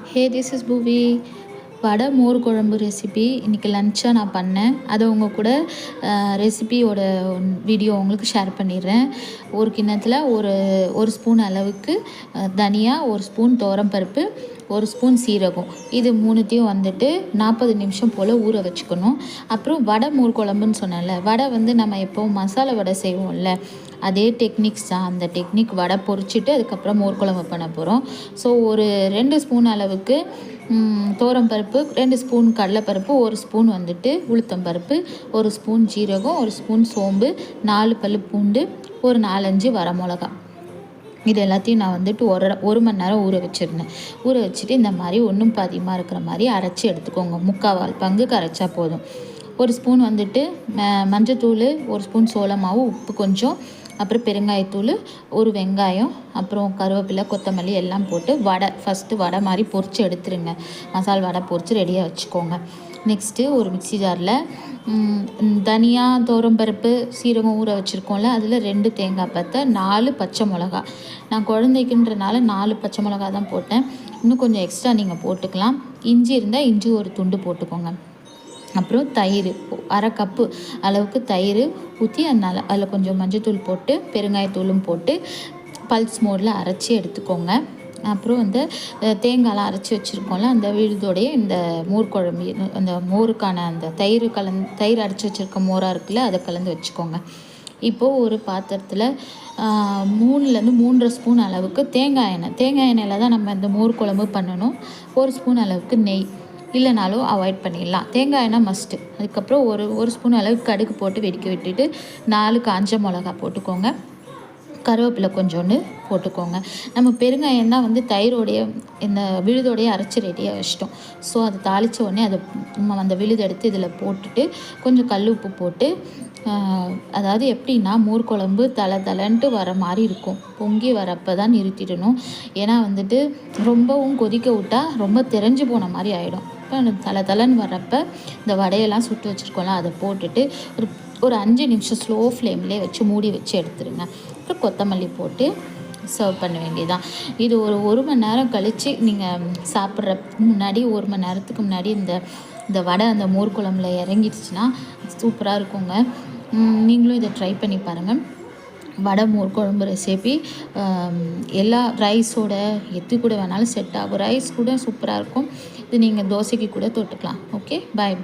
Hey this is பூவி. வடை மோர் குழம்பு recipe இன்றைக்கி லன்ச்சாக நான் பண்ணேன். அதை உங்கள் கூட ரெசிபியோட வீடியோ உங்களுக்கு ஷேர் பண்ணிடுறேன். ஒரு கிண்ணத்தில் ஒரு ஸ்பூன் அளவுக்கு தனியா, ஒரு ஸ்பூன் துவரம்பருப்பு, ஒரு ஸ்பூன் சீரகம், இது மூணுத்தையும் 40 நிமிஷம் போல் ஊற வச்சுக்கணும். அப்புறம் வடை மோர் குழம்புன்னு சொன்னேன்ல, வடை நம்ம எப்போவும் மசாலா வடை செய்வோம்ல, அதே டெக்னிக்ஸ் தான். அந்த டெக்னிக் வடை பொரிச்சிட்டு அதுக்கப்புறம் மோர் குழம்பு பண்ண போகிறோம். ஸோ ஒரு 2 ஸ்பூன் அளவுக்கு துவரம்பருப்பு, 2 ஸ்பூன் கடலைப்பருப்பு, 1 ஸ்பூன் உளுத்தம்பருப்பு, 1 ஸ்பூன் ஜீரகம், 1 ஸ்பூன் சோம்பு, 4 பல் பூண்டு, ஒரு 4-5 வரமிளகா, இது எல்லாத்தையும் நான் ஒரு மணி நேரம் ஊற வச்சுருந்தேன். ஊற வச்சுட்டு இந்த மாதிரி ஒன்றும் பாதியமாக இருக்கிற மாதிரி அரைச்சி எடுத்துக்கோங்க. 3/4 பங்குக்கு அரைச்சா போதும். ஒரு ஸ்பூன் மஞ்சத்தூள், 1 ஸ்பூன் சோள மாவு, உப்பு கொஞ்சம், அப்புறம் பெருங்காயத்தூள், ஒரு வெங்காயம், அப்புறம் கருவேப்பிலை, கொத்தமல்லி எல்லாம் போட்டு ஃபஸ்ட்டு வடை மாதிரி பொரித்து எடுத்துருங்க. மசால் வடை பொரித்து ரெடியாக வச்சுக்கோங்க. நெக்ஸ்ட்டு ஒரு மிக்ஸி ஜாரில் தனியா, துவரம்பருப்பு, சீரகம் ஊற வச்சுருக்கோம்ல, அதில் 2 தேங்காய் பத்தை, 4 பச்சை மிளகா. நான் குழந்தைக்குன்றனால 4 பச்சை மிளகா தான் போட்டேன். இன்னும் கொஞ்சம் எக்ஸ்ட்ரா நீங்கள் போட்டுக்கலாம். இஞ்சி இருந்தால் இஞ்சி ஒரு துண்டு போட்டுக்கோங்க. அப்புறம் தயிர், 1/2 கப்பு அளவுக்கு தயிர் ஊற்றி அதில் கொஞ்சம் மஞ்சத்தூள் போட்டு பெருங்காயத்தூளும் போட்டு பல்ஸ் மோடில் அரைச்சி எடுத்துக்கோங்க. அப்புறம் தேங்காயெலாம் அரைச்சி வச்சுருக்கோம்ல, அந்த விழுதோடைய இந்த மோர் குழம்பு, அந்த மோருக்கான அந்த தயிர் அரைச்சி வச்சுருக்க மோராக இருக்குல்ல, அதை கலந்து வச்சுக்கோங்க. இப்போது ஒரு பாத்திரத்தில் 3 ஸ்பூன் அளவுக்கு தேங்காய் எண்ணெயில் தான் நம்ம இந்த மோர் குழம்பு பண்ணணும். 1 ஸ்பூன் அளவுக்கு நெய், இல்லைனாலும் அவாய்ட் பண்ணிடலாம். தேங்காய் எண்ணெய் மஸ்ட்டு. அதுக்கப்புறம் ஒரு ஸ்பூன் அளவுக்கு கடுகு போட்டு வெடிக்க விட்டுட்டு 4 காஞ்ச மிளகா போட்டுக்கோங்க. கருவேப்பிலை கொஞ்சோண்டு போட்டுக்கோங்க. நம்ம பெருங்காயம் தான் தயிரோடைய இந்த விழுதோடைய அரைச்சி ரெடியாக வச்சிட்டோம். ஸோ அதை தாளித்த உடனே அந்த விழுது எடுத்து இதில் போட்டுட்டு கொஞ்சம் கல் உப்பு போட்டு, அதாவது எப்படின்னா மோர் குழம்பு தளன்ட்டு வர மாதிரி இருக்கும். பொங்கி வரப்போ தான் நிறுத்திடணும். ஏன்னா ரொம்பவும் கொதிக்க விட்டால் ரொம்ப தெரிஞ்சு போன மாதிரி ஆகிடும். இப்போ தளன்னு வரப்போ இந்த வடையெல்லாம் சுட்டு வச்சுருக்கோம்ல, அதை போட்டுட்டு ஒரு 5 நிமிஷம் ஸ்லோ ஃப்ளேம்லேயே வச்சு மூடி வச்சு எடுத்துருங்க. அப்புறம் கொத்தமல்லி போட்டு சர்வ் பண்ண வேண்டியதான். இது ஒரு மணி நேரம் கழித்து நீங்கள் சாப்பிட்றதுக்கு முன்னாடி, 1 மணி நேரத்துக்கு முன்னாடி இந்த வடை அந்த மோர் குழம்புல இறங்கிடுச்சுன்னா சூப்பராக இருக்குங்க. நீங்களும் இதை ட்ரை பண்ணி பாருங்கள். வடை மோர் குழம்பு ரெசிபி எல்லா ரைஸோட எது கூட வேணாலும் செட் ஆகும். ரைஸ் கூட சூப்பராக இருக்கும். இது நீங்கள் தோசைக்கு கூட தொட்டுக்கலாம். ஓகே, பாய்.